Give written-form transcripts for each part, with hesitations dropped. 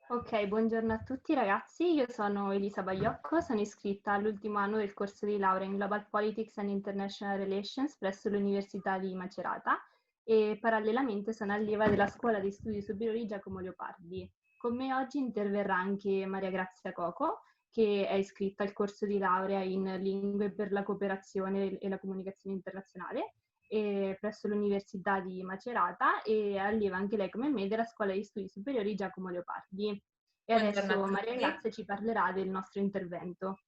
Ok, buongiorno a tutti ragazzi, io sono Elisa Baiocco, sono iscritta all'ultimo anno del corso di laurea in Global Politics and International Relations presso l'Università di Macerata e parallelamente sono allieva della Scuola di Studi Superiori Giacomo Leopardi. Con me oggi interverrà anche MariaGrazia Coco, che è iscritta al corso di laurea in Lingue per la cooperazione e la comunicazione internazionale presso l'Università di Macerata e allieva anche lei come me della Scuola di Studi Superiori Giacomo Leopardi. E Buongiorno adesso a MariaGrazia tutti. ci parlerà del nostro intervento.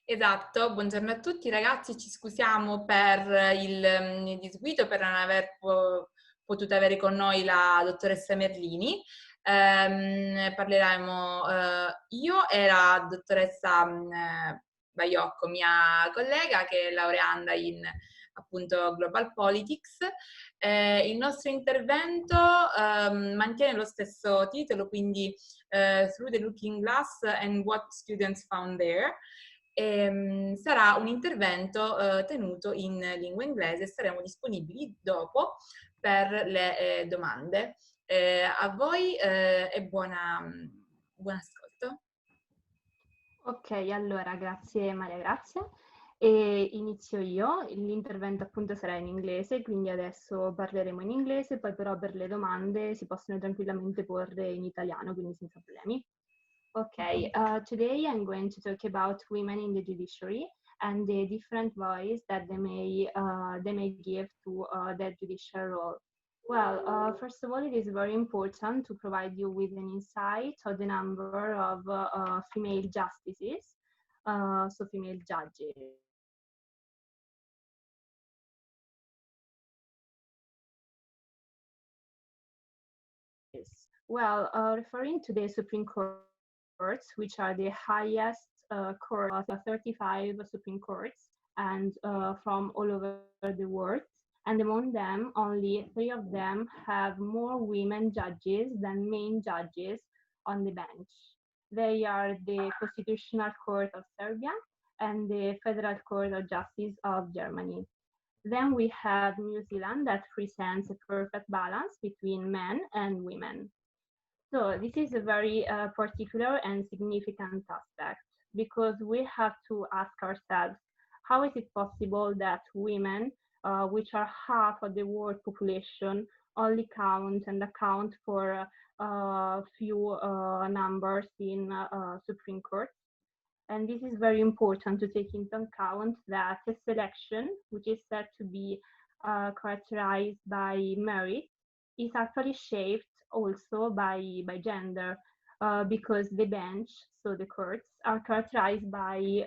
Esatto, buongiorno a tutti ragazzi, ci scusiamo per il disguido, per non aver potuto avere con noi la dottoressa Merlini. Parleremo io e la dottoressa Baiocco, mia collega, che è laureanda in appunto Global Politics. Il nostro intervento mantiene lo stesso titolo, quindi Through the Looking Glass and What Students Found There. Sarà un intervento tenuto in lingua inglese e saremo disponibili dopo per le domande. A voi e buon ascolto. Ok, allora grazie MariaGrazia. E inizio io, l'intervento appunto sarà in inglese, quindi adesso parleremo in inglese, poi però per le domande si possono tranquillamente porre in italiano, quindi senza problemi. Okay, today I'm going to talk about women in the judiciary and the different voice that they may give to their judicial role. Well, first of all, it is very important to provide you with an insight of the number of female justices, so female judges. Well, referring to the Supreme Courts, which are the highest court of 35 Supreme Courts and from all over the world. And among them, only 3 of them have more women judges than men judges on the bench. They are the Constitutional Court of Serbia and the Federal Court of Justice of Germany. Then we have New Zealand that presents a perfect balance between men and women. So this is a very particular and significant aspect because we have to ask ourselves, how is it possible that women, which are half of the world population, only count and account for few numbers in Supreme Court? And this is very important to take into account that a selection, which is said to be characterized by merit, is actually shaped also by gender, because the bench, so the courts, are characterized by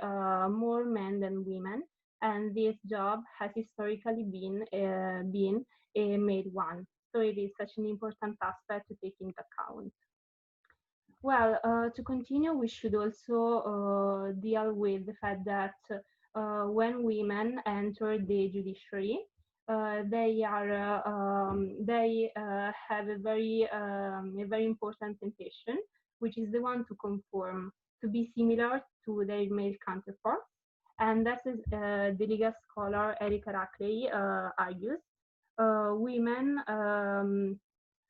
more men than women, and this job has historically been a male one. So it is such an important aspect to take into account. Well, to continue, we should also deal with the fact that when women enter the judiciary, they have a very important temptation, which is the one to conform, to be similar to their male counterparts, and that is the legal scholar Erika Rackley argues.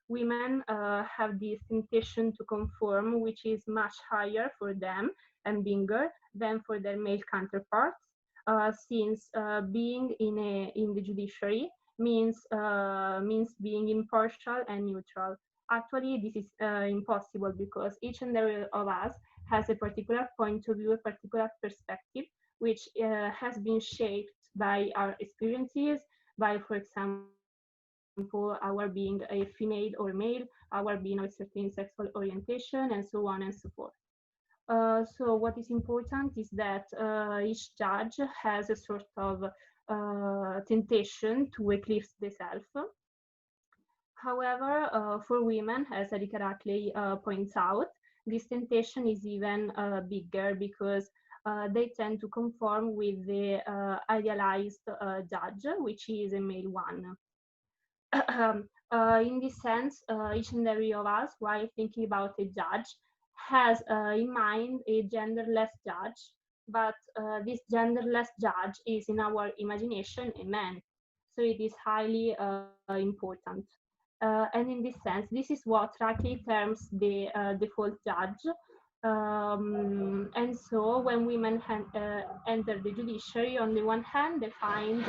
Women have this temptation to conform, which is much higher for them and bigger than for their male counterparts, since being in the judiciary means being impartial and neutral. Actually, this is impossible because each and every of us has a particular point of view, a particular perspective, which has been shaped by our experiences, by, for example, our being a female or male, our being of a certain sexual orientation, and so on and so forth. So what is important is that each judge has a sort of temptation to eclipse the self. However, for women, as Erika Rackley points out, this temptation is even bigger because they tend to conform with the idealized judge, which is a male one. In this sense, each and every of us, while thinking about a judge, has in mind a genderless judge, but this genderless judge is in our imagination a man. So it is highly important. And in this sense, this is what Rackley terms the default judge. And so when women enter the judiciary, on the one hand, they find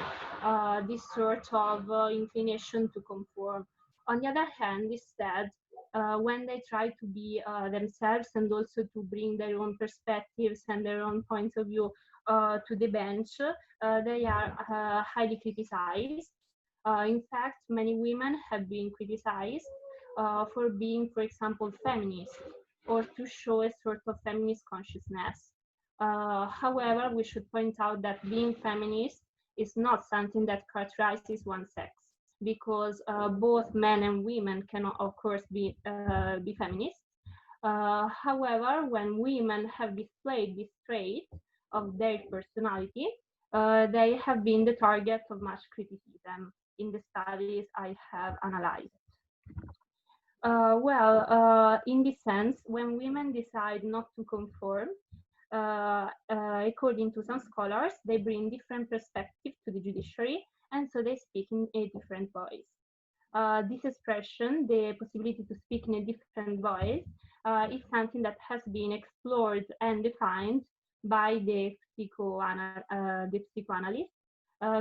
this sort of inclination to conform. On the other hand, instead, when they try to be themselves and also to bring their own perspectives and their own points of view to the bench, they are highly criticized. In fact, many women have been criticized for being, for example, feminist or to show a sort of feminist consciousness. However, we should point out that being feminist is not something that characterizes one sex, because both men and women cannot, of course, be feminists. However, when women have displayed this trait of their personality, they have been the target of much criticism in the studies I have analyzed. In this sense, when women decide not to conform, according to some scholars, they bring different perspectives to the judiciary, and so they speak in a different voice. This expression, the possibility to speak in a different voice, is something that has been explored and defined by the psychoanalyst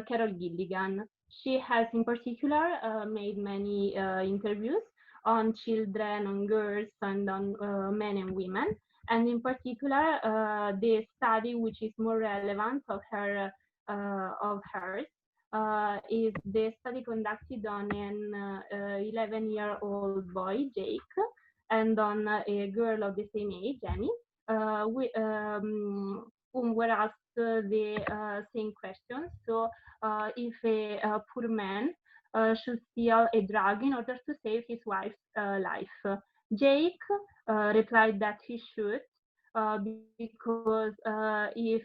Carol Gilligan. She has in particular made many interviews on children, on girls, and on men and women. And in particular, the study which is more relevant of hers is the study conducted on an 11-year-old boy, Jake, and on a girl of the same age, Amy, whom were asked the same questions. So, if a poor man should steal a drug in order to save his wife's life, Jake replied that he should, because if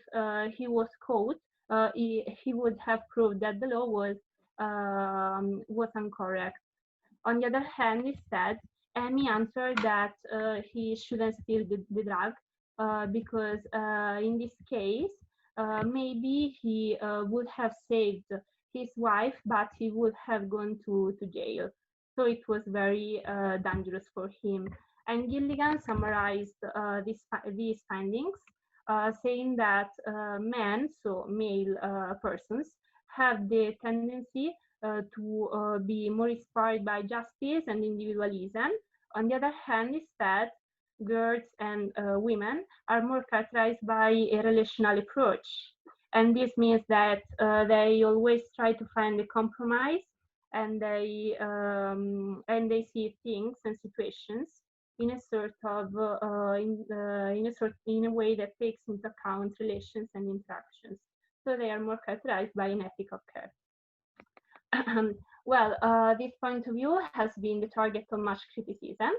he was caught, he would have proved that the law was incorrect. On the other hand, instead, Amy answered that he shouldn't steal the drug because in this case, maybe he would have saved his wife, but he would have gone to jail. So it was very dangerous for him. And Gilligan summarized these findings, saying that men, so male persons, have the tendency to be more inspired by justice and individualism. On the other hand, instead, girls and women are more characterized by a relational approach. And this means that they always try to find a compromise, and they see things and situations in a sort of in a way that takes into account relations and interactions. So they are more characterized by an ethic of care. This point of view has been the target of much criticism,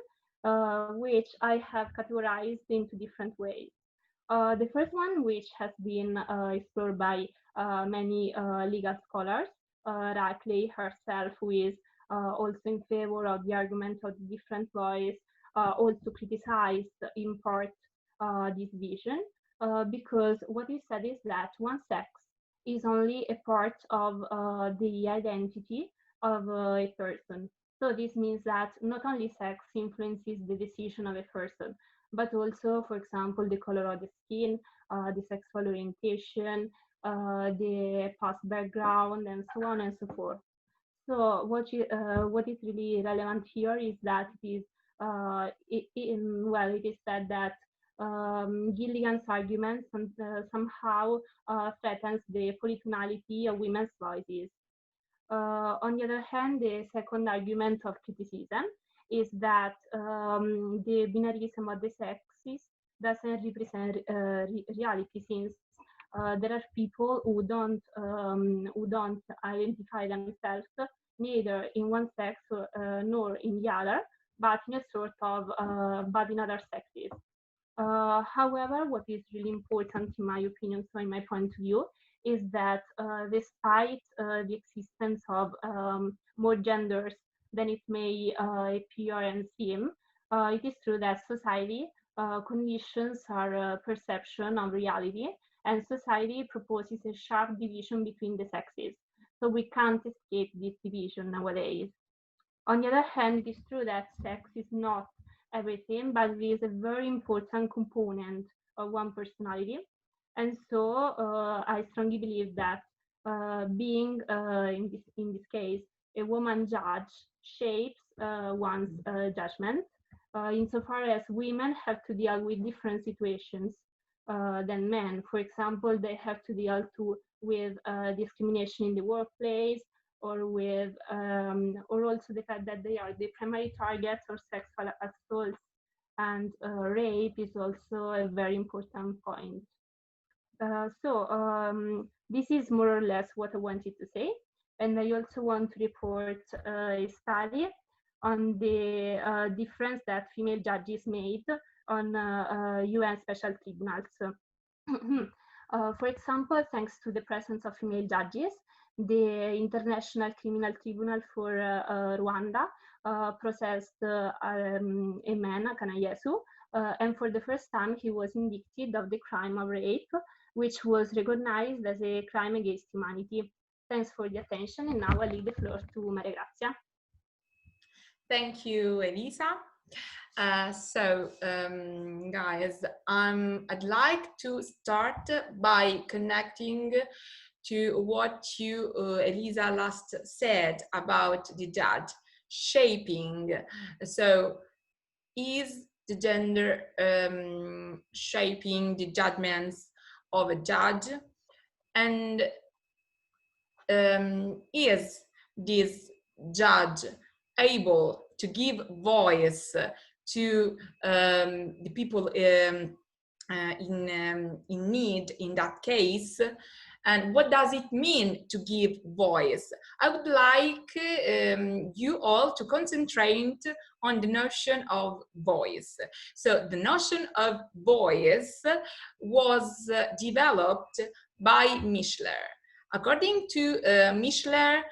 which I have categorized into different ways. The first one, which has been explored by many legal scholars, Rackley herself, who is also in favor of the argument of the different voice, also criticized in part this vision, because what he said is that one sex is only a part of the identity of a person. So this means that not only sex influences the decision of a person, but also, for example, the color of the skin, the sexual orientation, the past background, and so on and so forth. So what is really relevant here is that it is said that Gilligan's argument somehow threatens the polytonality of women's voices. On the other hand, the second argument of criticism is that the binarism of the sexes doesn't represent reality, since there are people who don't identify themselves neither in one sex nor in the other, but in a sort of but in other sexes. However, what is really important, in my opinion, so in my point of view, is that despite the existence of more genders than it may appear and seem, it is true that society conditions our perception of reality, and society proposes a sharp division between the sexes. So we can't escape this division nowadays. On the other hand, it is true that sex is not everything, but it is a very important component of one personality. And so I strongly believe that being, in this case, a woman judge shapes one's judgment, insofar as women have to deal with different situations than men. For example, they have to deal with discrimination in the workplace, or with or also the fact that they are the primary targets of sexual assaults, and rape is also a very important point. This is more or less what I wanted to say, and I also want to report a study on the difference that female judges made on UN special tribunals. For example, thanks to the presence of female judges, the International Criminal Tribunal for Rwanda processed a man, Kanayesu, and for the first time he was indicted of the crime of rape, which was recognized as a crime against humanity. Thanks for the attention, and now I leave the floor to MariaGrazia. Thank you, Elisa. Guys, I'd like to start by connecting to what you, Elisa, last said about the judge shaping. So, is the gender shaping the judgments of a judge? And is this judge able to give voice to the people in need in that case? And what does it mean to give voice? I would like you all to concentrate on the notion of voice. So the notion of voice was developed by Mischler. According to Mischler,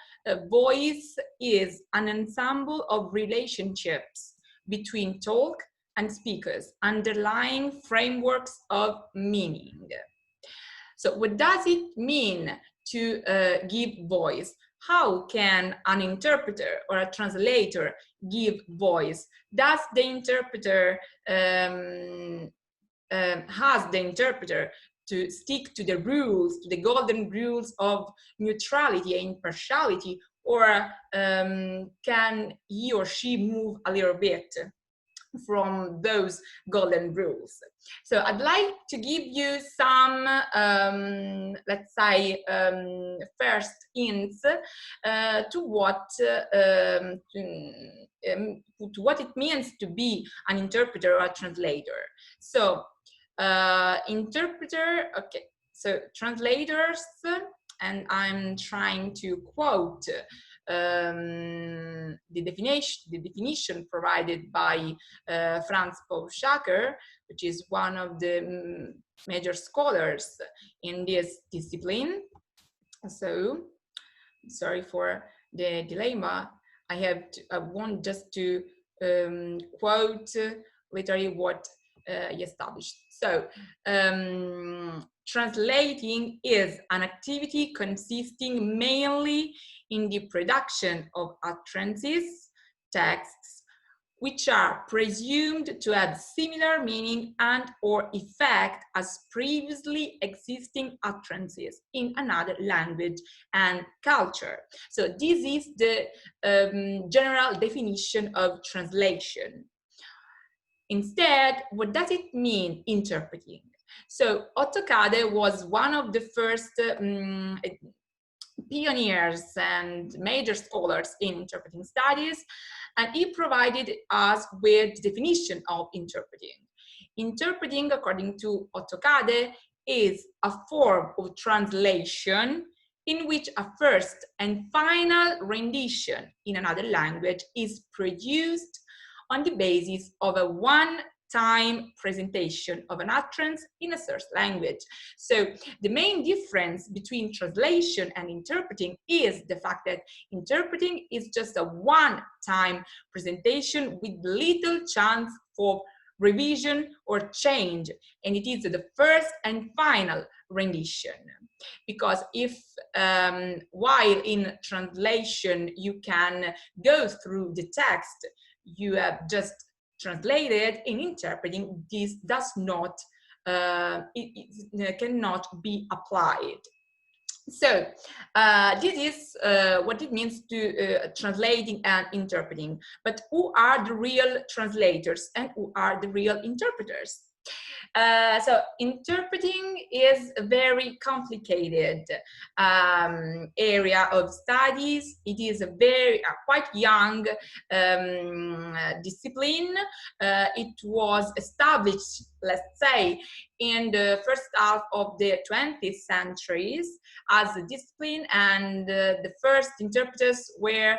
voice is an ensemble of relationships between talk and speakers, underlying frameworks of meaning. So what does it mean to give voice? How can an interpreter or a translator give voice? Does the interpreter, has the interpreter to stick to the rules, to the golden rules of neutrality and impartiality, or can he or she move a little bit from those golden rules? So I'd like to give you some, let's say, first hints to what it means to be an interpreter or a translator. So interpreter, okay, so translators, and I'm trying to quote the definition provided by Franz Paul-Schacker, which is one of the major scholars in this discipline. So, sorry for the dilemma. I want just to quote literally what he established. So, translating is an activity consisting mainly in the production of utterances, texts, which are presumed to have similar meaning and or effect as previously existing utterances in another language and culture. So this is the general definition of translation. Instead, what does it mean, interpreting? So Otto Kade was one of the first pioneers and major scholars in interpreting studies, and he provided us with the definition of interpreting. Interpreting, according to Otto Kade, is a form of translation in which a first and final rendition in another language is produced on the basis of a one-time presentation of an utterance in a source language. So the main difference between translation and interpreting is the fact that interpreting is just a one-time presentation with little chance for revision, or change, and it is the first and final rendition. Because if while in translation you can go through the text you have just translated, in interpreting this does not it cannot be applied. So this is what it means to translating and interpreting. But who are the real translators and who are the real interpreters? So interpreting is a very complicated area of studies. It is a very quite young discipline. It was established, let's say, in the first half of the 20th centuries as a discipline, and the first interpreters were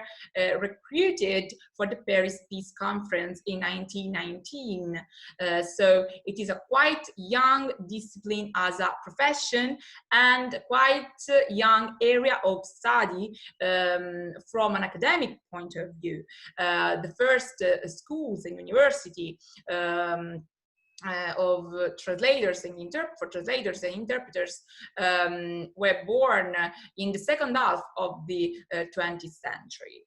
recruited for the Paris Peace Conference in 1919. So it is a quite young discipline as a profession and quite young area of study from an academic point of view. The first schools and university of translators and for translators and interpreters were born in the second half of the 20th century.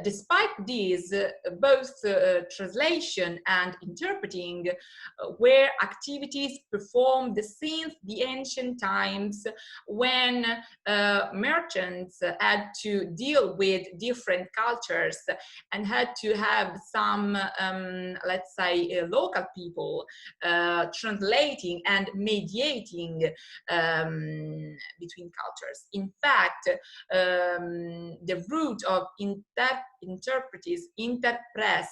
Despite this, both translation and interpreting were activities performed since the ancient times, when merchants had to deal with different cultures and had to have some, let's say, local people translating and mediating between cultures. In fact, the root of interpres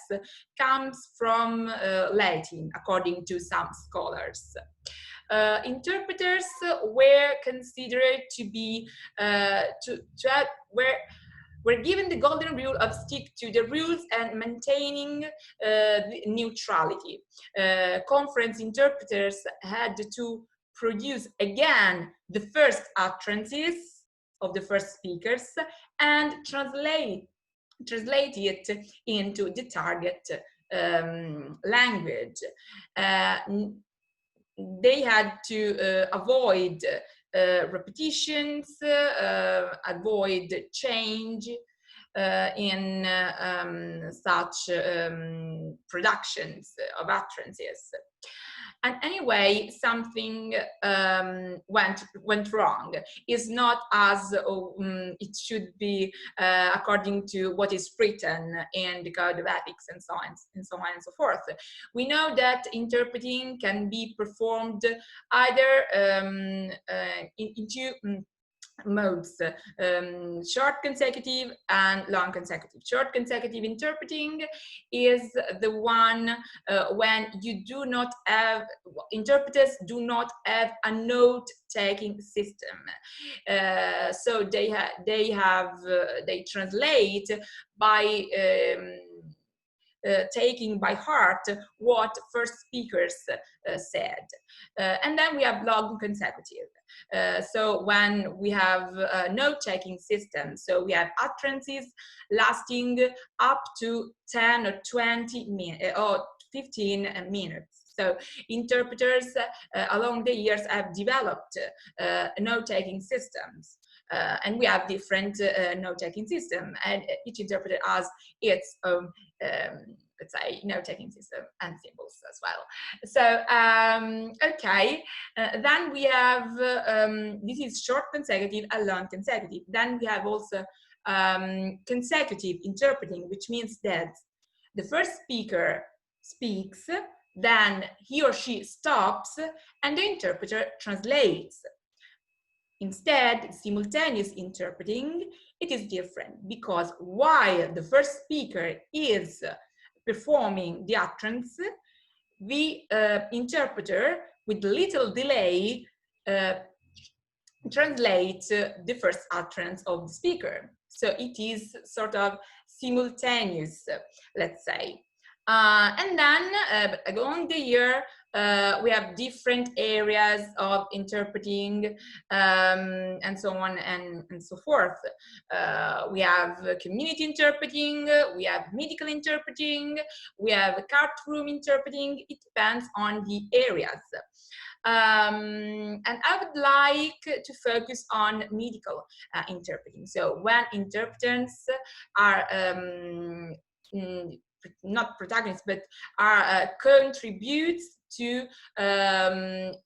comes from Latin, according to some scholars. Interpreters were considered to be were given the golden rule of stick to the rules and maintaining the neutrality. Conference interpreters had to produce again the first utterances of the first speakers and translate it into the target language. They had to avoid repetitions, avoid change in such productions of utterances. And anyway, something went wrong. It's not as it should be according to what is written in the Code of Ethics and so on and so forth. We know that interpreting can be performed either in two modes, short consecutive and long consecutive. Short consecutive interpreting is the one when you do not have, interpreters do not have a note-taking system. So they translate by taking by heart what first speakers said. And then we have long consecutive. So when we have a note-taking system, so we have utterances lasting up to 10 or 20 minutes or 15 minutes. So interpreters along the years have developed note-taking systems. And we have different note-taking system, and each interpreter has its own, let's say, note-taking system and symbols as well. So, okay, then we have, this is short consecutive and long consecutive. Then we have also consecutive interpreting, which means that the first speaker speaks, then he or she stops, and the interpreter translates. Instead, simultaneous interpreting, it is different, because while the first speaker is performing the utterance, the interpreter, with little delay, translates the first utterance of the speaker. So it is sort of simultaneous, let's say. And then along the year, we have different areas of interpreting and so on and so forth. We have community interpreting, we have medical interpreting, we have courtroom interpreting. It depends on the areas. And I would like to focus on medical interpreting. So when interpreters are not protagonists, but are contributes to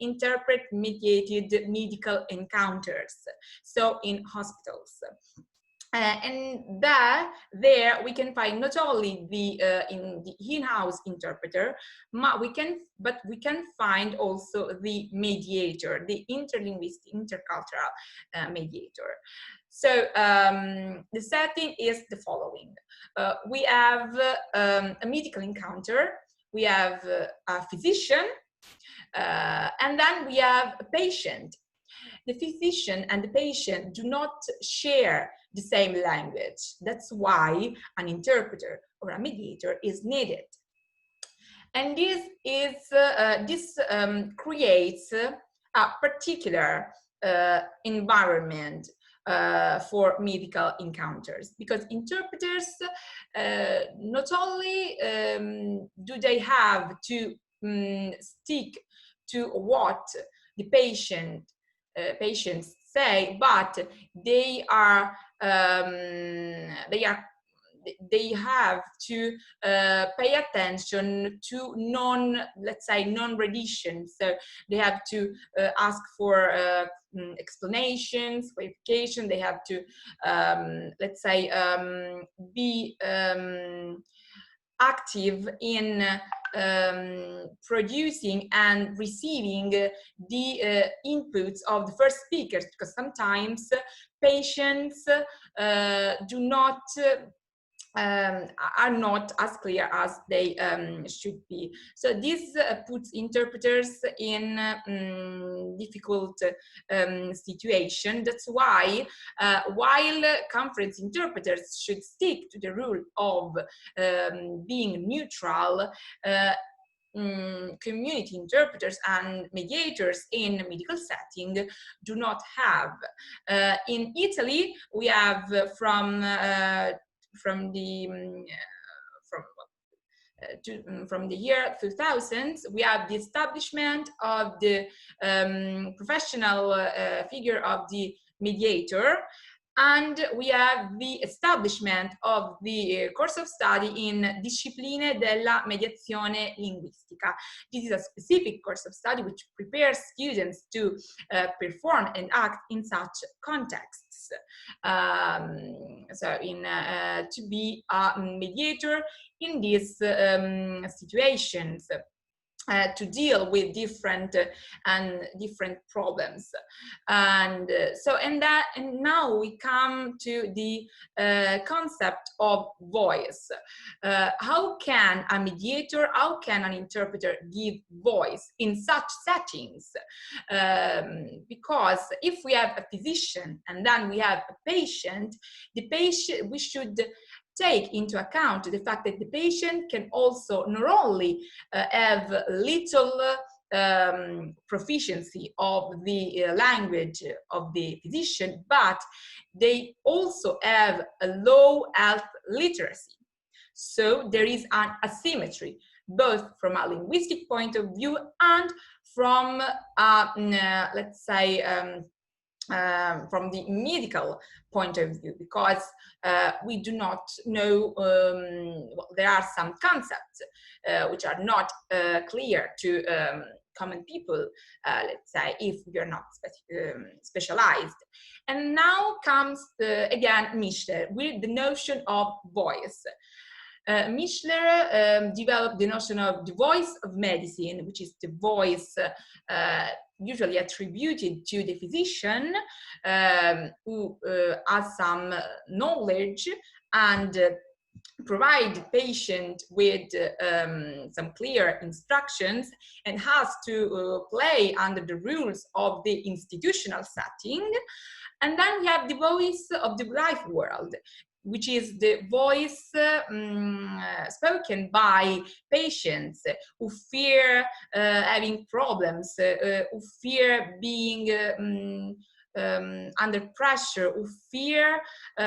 interpret mediated medical encounters, so in hospitals. And there we can find not only the in-house interpreter, but we can find also the mediator, the interlinguistic, intercultural mediator. So the setting is the following. We have a medical encounter, we have a physician, and then we have a patient. The physician and the patient do not share the same language. That's why an interpreter or a mediator is needed. And this creates a particular environment for medical encounters, because interpreters not only do they have to stick to what the patients say, but they have to pay attention to non-rendition. So they have to ask for explanations, clarification. They have to, be active in producing and receiving the inputs of the first speakers, because sometimes patients are not as clear as they should be. So this puts interpreters in difficult situation. That's why while conference interpreters should stick to the rule of being neutral, community interpreters and mediators in medical setting do not have. In Italy, we have from the year 2000, we have the establishment of the professional figure of the mediator, and we have the establishment of the course of study in Discipline della mediazione linguistica. This is a specific course of study which prepares students to perform and act in such contexts. To be a mediator in these situations. To deal with different problems, and now we come to the concept of voice. How can a mediator, how can an interpreter give voice in such settings? Because if we have a physician and then we have a patient, we should take into account the fact that the patient can also not only have little proficiency of the language of the physician, but they also have a low health literacy. So there is an asymmetry, both from a linguistic point of view and from, from the medical point of view, because we do not know, there are some concepts which are not clear to common people, let's say, if you're not specialized. And now comes again Mischler with the notion of voice. Mischler developed the notion of the voice of medicine, which is the voice usually attributed to the physician, who has some knowledge and provide the patient with some clear instructions and has to play under the rules of the institutional setting. And then we have the voice of the life world. which is the voice spoken by patients who fear having problems, who fear being under pressure, who fear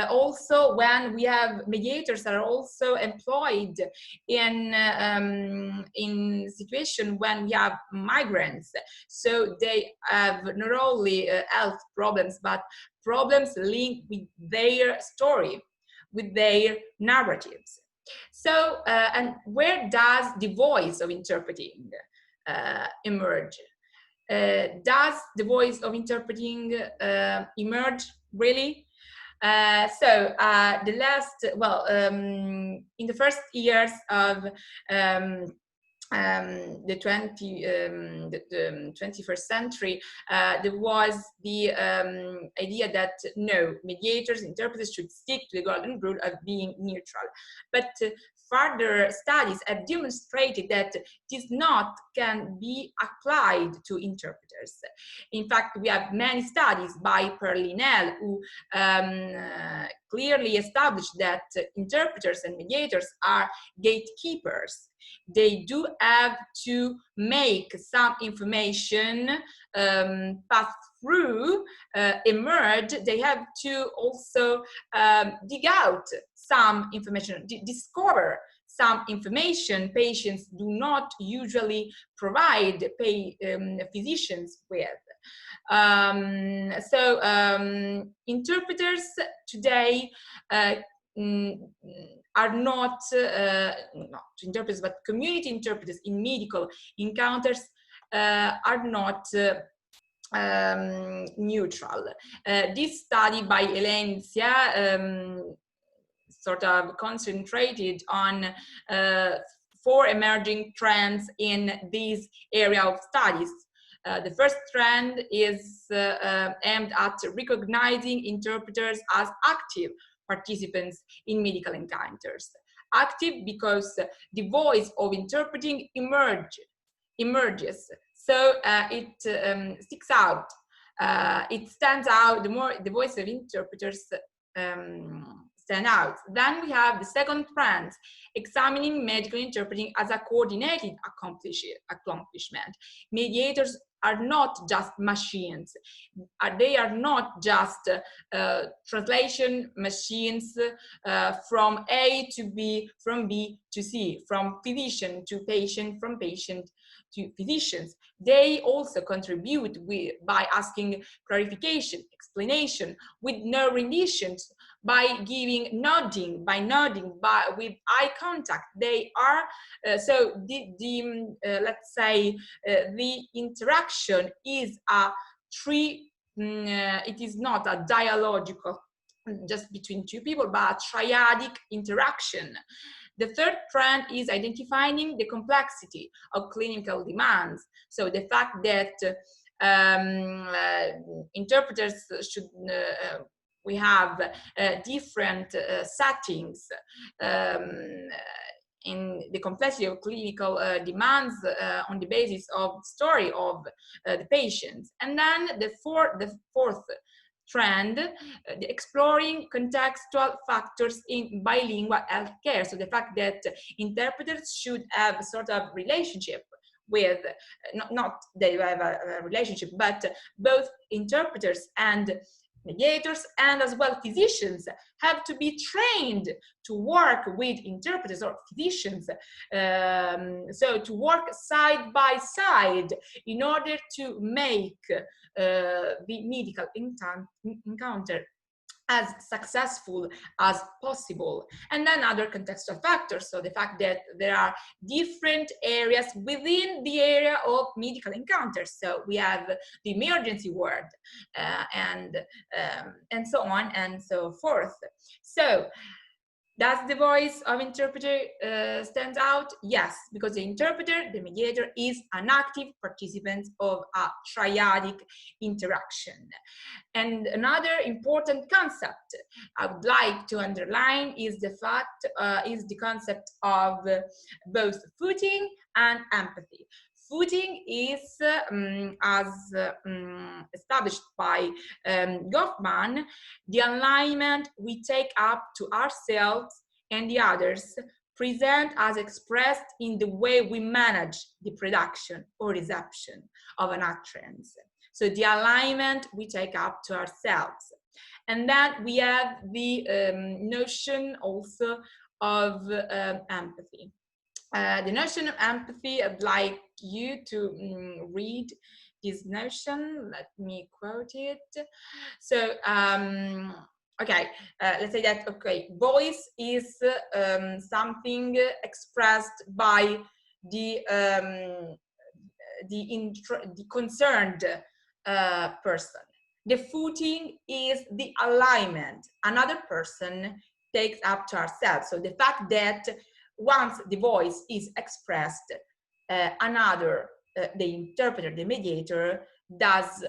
also when we have mediators that are also employed in situation when we have migrants. So they have not only health problems, but problems linked with their story, with their narratives. So, and where does the voice of interpreting emerge? Does the voice of interpreting emerge really? The last, well, in the first years of the 21st century, there was the idea that no, mediators, interpreters should stick to the golden rule of being neutral. But further studies have demonstrated that this not can be applied to interpreters. In fact, we have many studies by Perlinel who clearly established that interpreters and mediators are gatekeepers. They do have to make some information pass through, emerge. They have to also dig out some information, discover some information patients do not usually provide physicians with. Interpreters today are not interpreters, but community interpreters in medical encounters are not neutral. This study by Eccellenza sort of concentrated on 4 emerging trends in this area of studies. The first trend is aimed at recognizing interpreters as active participants in medical encounters. Active because the voice of interpreting emerges. So it sticks out. It stands out. The more the voice of interpreters stand out. Then we have the second trend, examining medical interpreting as a coordinated accomplishment. Mediators are not just machines. They are not just translation machines from A to B, from B to C, from physician to patient, from patient to physicians. They also contribute by asking clarification, explanation, with no renditions, by giving nodding, with eye contact. They are let's say the interaction is it is not a dialogical just between two people, but a triadic interaction. The third trend is identifying the complexity of clinical demands. So the fact that interpreters should we have different settings in the complexity of clinical demands on the basis of story of the patients. And then the fourth trend, exploring contextual factors in bilingual healthcare. So the fact that interpreters should have a sort of relationship with, not they have a relationship, but both interpreters and mediators and as well physicians have to be trained to work with interpreters or physicians, so to work side by side in order to make the medical encounter as successful as possible. And then other contextual factors, so the fact that there are different areas within the area of medical encounters. So we have the emergency ward and so on and so forth. So does the voice of interpreter stand out? Yes, because the interpreter, the mediator, is an active participant of a triadic interaction. And another important concept I would like to underline is the concept of both footing and empathy. Footing is, as established by Goffman, the alignment we take up to ourselves and the others, present as expressed in the way we manage the production or reception of an utterance. So the alignment we take up to ourselves. And then we have the notion also of empathy. The notion of empathy, I'd like you to read this notion. Let me quote it. So, okay, let's say that, okay, voice is something expressed by the concerned person. The footing is the alignment another person takes up to ourselves. So the fact that once the voice is expressed, the interpreter, the mediator, does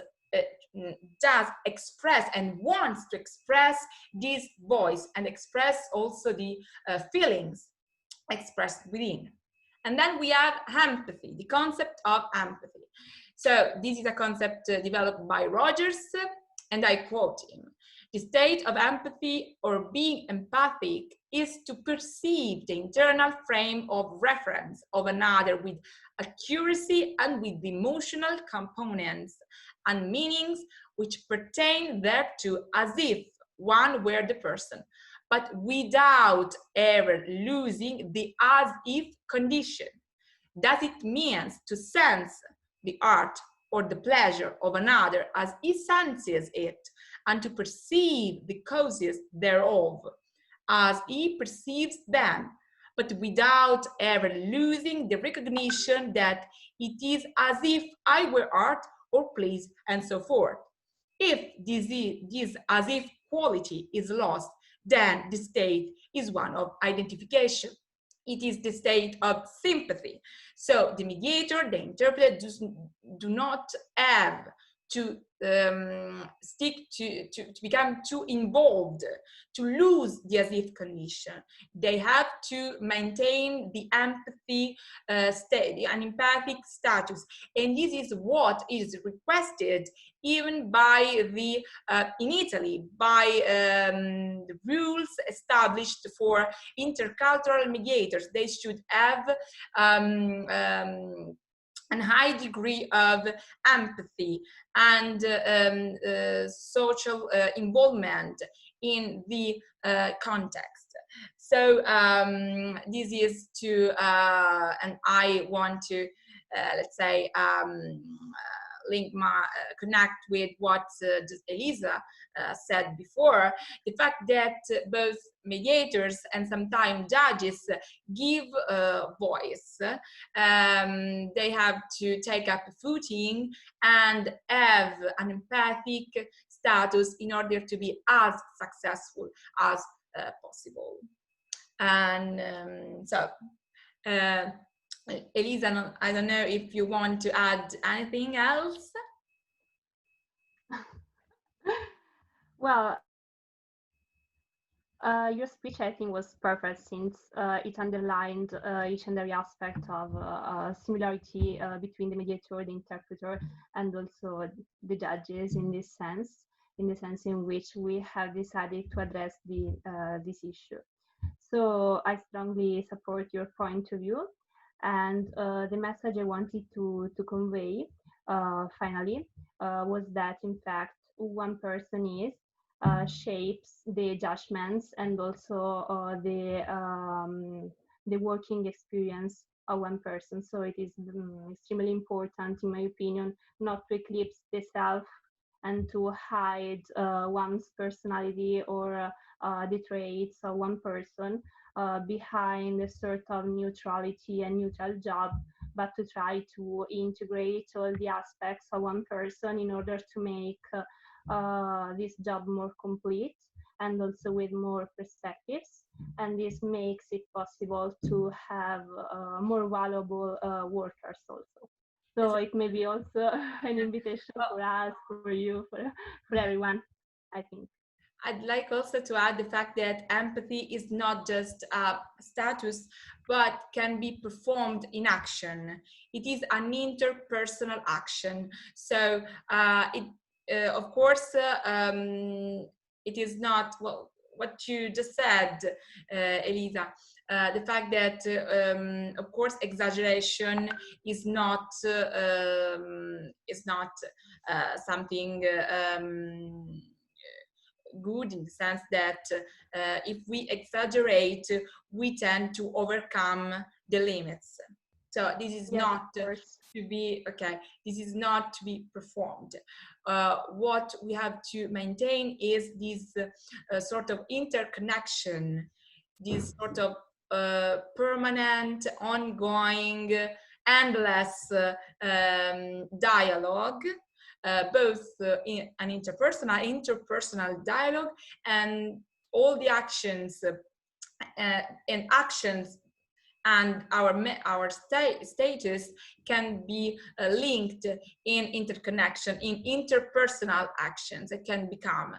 express and wants to express this voice and express also the feelings expressed within. And then we have empathy, the concept of empathy. So this is a concept developed by Rogers, and I quote him: "The state of empathy or being empathic is to perceive the internal frame of reference of another with accuracy and with the emotional components and meanings which pertain thereto as if one were the person, but without ever losing the as if condition. That it means to sense the art or the pleasure of another as he senses it, and to perceive the causes thereof as he perceives them, but without ever losing the recognition that it is as if I were art or place, and so forth. If this as if quality is lost, then the state is one of identification. It is the state of sympathy. So the mediator, the interpreter do not have to stick to become too involved, to lose the as if condition. They have to maintain the empathy state, an empathic status. And this is what is requested even by the, in Italy, by the rules established for intercultural mediators. They should have a high degree of empathy and social involvement in the context. So this is to, and I want to, let's say, connect with what Elisa said before, the fact that both mediators and sometimes judges give voice. They have to take up a footing and have an empathic status in order to be as successful as possible. And so, Elisa, I don't know if you want to add anything else. Well, your speech, I think, was perfect since it underlined each and every aspect of similarity between the mediator, the interpreter, and also the judges in this sense, in the sense in which we have decided to address this issue. So I strongly support your point of view, and the message I wanted to convey finally was that, in fact, who one person is shapes the judgments and also the working experience of one person. So it is extremely important, in my opinion, not to eclipse the self and to hide one's personality or the traits of one person behind a sort of neutrality and neutral job, but to try to integrate all the aspects of one person in order to make this job more complete and also with more perspectives. And this makes it possible to have more valuable workers also. So it may be also an invitation for us, for you, for everyone, I think. I'd like also to add the fact that empathy is not just a status, but can be performed in action. It is an interpersonal action. So of course, it is not what you just said, Elisa. The fact that, of course, exaggeration is not something good, in the sense that if we exaggerate, we tend to overcome the limits. So this is Yes, not of course. to be, okay, this is not to be performed. What we have to maintain is this sort of interconnection, this sort of permanent, ongoing, endless dialogue, both in an interpersonal dialogue, and all the actions and actions and our status can be linked in interconnection, in interpersonal actions. It can become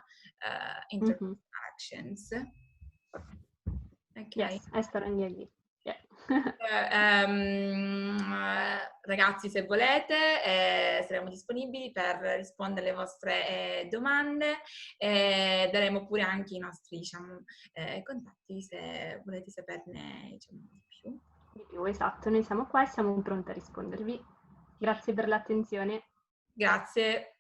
interpersonal actions. Okay. Yes, I strongly agree. Yeah. Ragazzi, se volete, saremo disponibili per rispondere alle vostre domande, e daremo pure anche i nostri, diciamo, contatti se volete saperne, diciamo, di più. Di più, esatto, noi siamo qua e siamo pronti a rispondervi. Grazie per l'attenzione. Grazie.